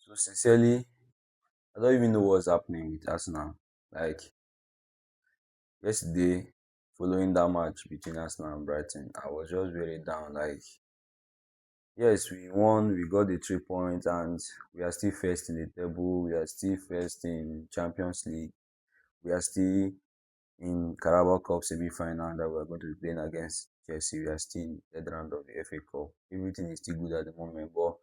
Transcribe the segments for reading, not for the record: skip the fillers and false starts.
So sincerely, I don't even know what's happening with Arsenal. Like yesterday, following that match between Arsenal and Brighton, I was just very down. Like, yes, we won, we got the 3 points, and we are still first in the table. We are still first in Champions League. We are still in Carabao Cup semi-final that we're going to be playing against Chelsea. We are still in the third round of the FA Cup. Everything is still good at the moment, but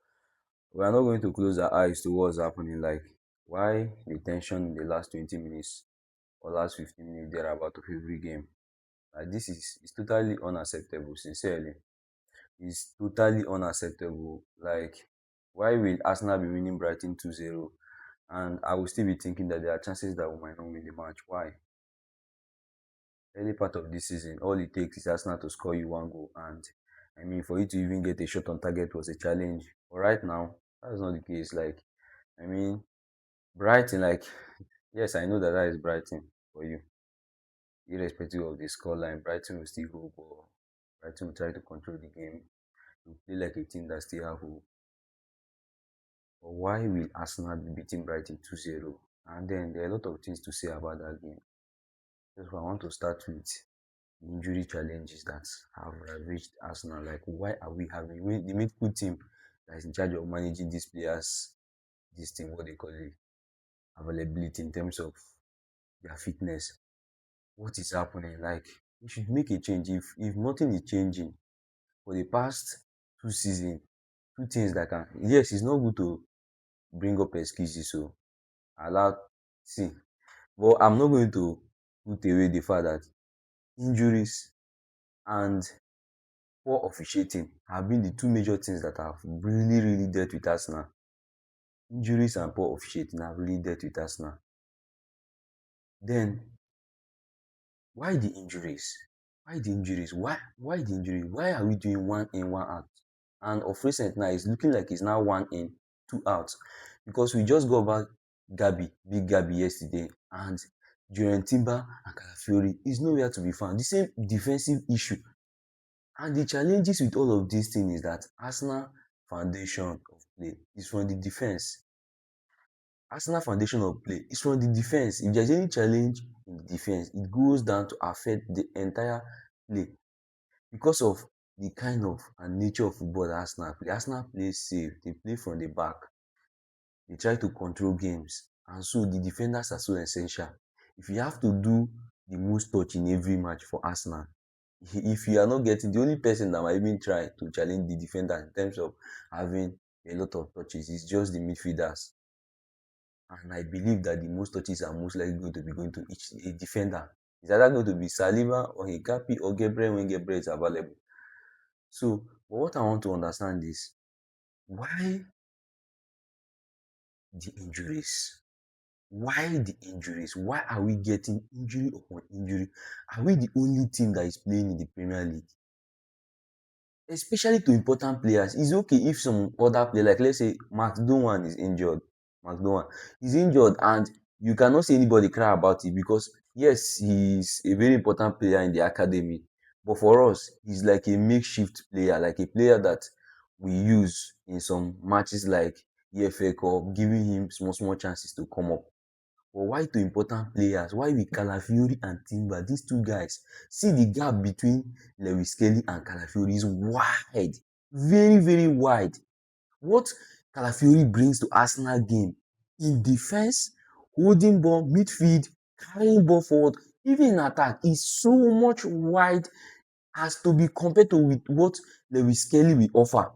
we are not going to close our eyes to what's happening. Like, why the tension in the last 20 minutes or last 15 minutes thereabout of every game? Like, this is totally unacceptable, sincerely. It's totally unacceptable. Like, why will Arsenal be winning Brighton 2-0? And I will still be thinking that there are chances that we might not win the match. Why? Early part of this season, all it takes is Arsenal to score you one goal. And I mean, for you to even get a shot on target was a challenge. But right now, that's not the case. Like, I mean, Brighton, like, yes, I know that that is Brighton for you. Irrespective of the scoreline, Brighton will still go, but Brighton will try to control the game. Will play like a team that still have hope. But why will Arsenal be beating Brighton 2-0? And then there are a lot of things to say about that game. That's why I want to start with the injury challenges that have reached Arsenal. Like, why are we having the medical team that is in charge of managing these players, this thing, what they call it, availability in terms of their fitness? What is happening? Like, we should make a change. If nothing is changing for the past 2 seasons, two things that can, yes, it's not good to bring up excuses. So allow, see, but I'm not going to put away the fact that injuries and poor officiating have been the two major things that have really dealt with Arsenal. Injuries and poor officiating have really dealt with Arsenal. Then why the injuries? Why the injuries? Why the injuries? Why are we doing one in, one out? And of recent now, it's looking like it's now one in, two out. Because we just got back Big Gabby yesterday, and Jurgen Timber and Calafiori is nowhere to be found. The same defensive issue. And the challenges with all of these things is that Arsenal foundation of play is from the defense. Arsenal foundation of play is from the defense. If there's any challenge in the defense, it goes down to affect the entire play because of the kind of and nature of football that Arsenal play. Arsenal plays safe. They play from the back. They try to control games. And so the defenders are so essential. If you have to do the most touch in every match for Arsenal, if you are not getting, the only person that might even try to challenge the defender in terms of having a lot of touches is just the midfielders. And I believe that the most touches are most likely going to be going to each a defender. It's either going to be Saliba or Hikapi or Gabriel when Gabriel is available. So, but what I want to understand is why the injuries? Why the injuries? Why are we getting injury upon injury? Are we the only team that is playing in the Premier League? Especially to important players. It's okay if some other player, like let's say Max Doan is injured. Max Doan is injured, and you cannot see anybody cry about it because yes, he's a very important player in the academy. But for us, he's like a makeshift player, like a player that we use in some matches like EFA Cup, giving him small chances to come up. But why to important players? Why with Calafiori and Timber? These two guys. See the gap between Lewis Kelly and Calafiori is wide. Very wide. What Calafiori brings to Arsenal game in defense, holding ball, midfield, carrying ball forward, even in attack is so much wide as to be compared to with what Lewis Kelly will offer.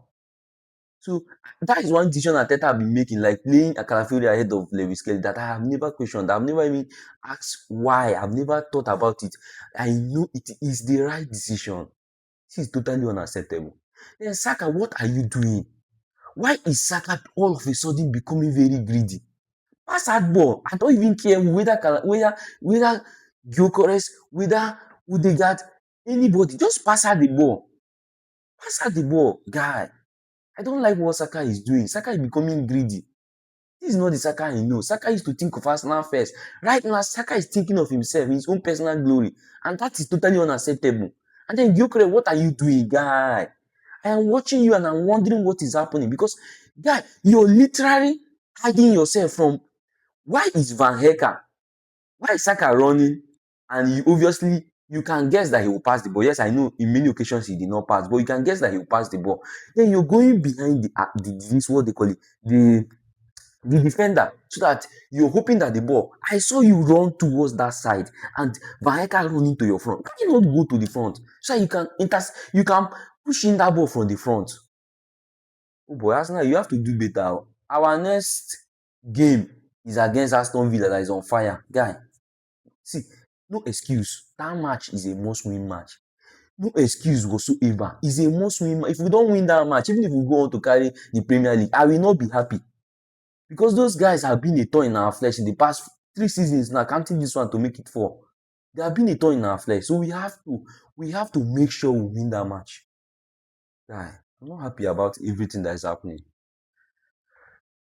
So that is one decision Arteta have been making, like playing Calafiori ahead of Lewis Kelly, that I have never questioned. I've never even asked why. I've never thought about it. I know it is the right decision. This is totally unacceptable. Then Saka, what are you doing? Why is Saka all of a sudden becoming very greedy? Pass that ball. I don't even care whether Gyökeres, whether Odegaard, anybody. Just pass out the ball. Pass out the ball, guy. I don't like what Saka is doing. Saka is becoming greedy. This is not the Saka I know. Saka used to think of Arsenal first. Right now, Saka is thinking of himself, his own personal glory. And that is totally unacceptable. And then, Gyökeres, what are you doing, guy? I am watching you and I'm wondering what is happening because, guy, you're literally hiding yourself from why is Van Hecke, why is Saka running, and you obviously you can guess that he will pass the ball. Yes, I know in many occasions he did not pass, but you can guess that he will pass the ball. Then you're going behind the this what they call it, the defender, so that you're hoping that the ball. I saw you run towards that side and Van Hecke running to your front. Why you not go to the front so that you can push in that ball from the front? Oh boy, Arsenal, you have to do better. Our next game is against Aston Villa that is on fire. Guy, see, no excuse. That match is a must-win match. No excuse whatsoever. It's a must-win match. If we don't win that match, even if we go on to carry the Premier League, I will not be happy. Because those guys have been a thorn in our flesh in the past 3 seasons now, counting this one to make it 4. They have been a thorn in our flesh. So we have to make sure we win that match. Guy, I'm not happy about everything that is happening.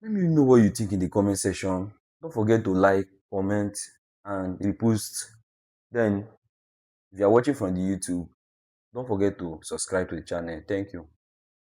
Let me know what you think in the comment section. Don't forget to like, comment, and repost. Then, if you are watching from the YouTube, don't forget to subscribe to the channel. Thank you.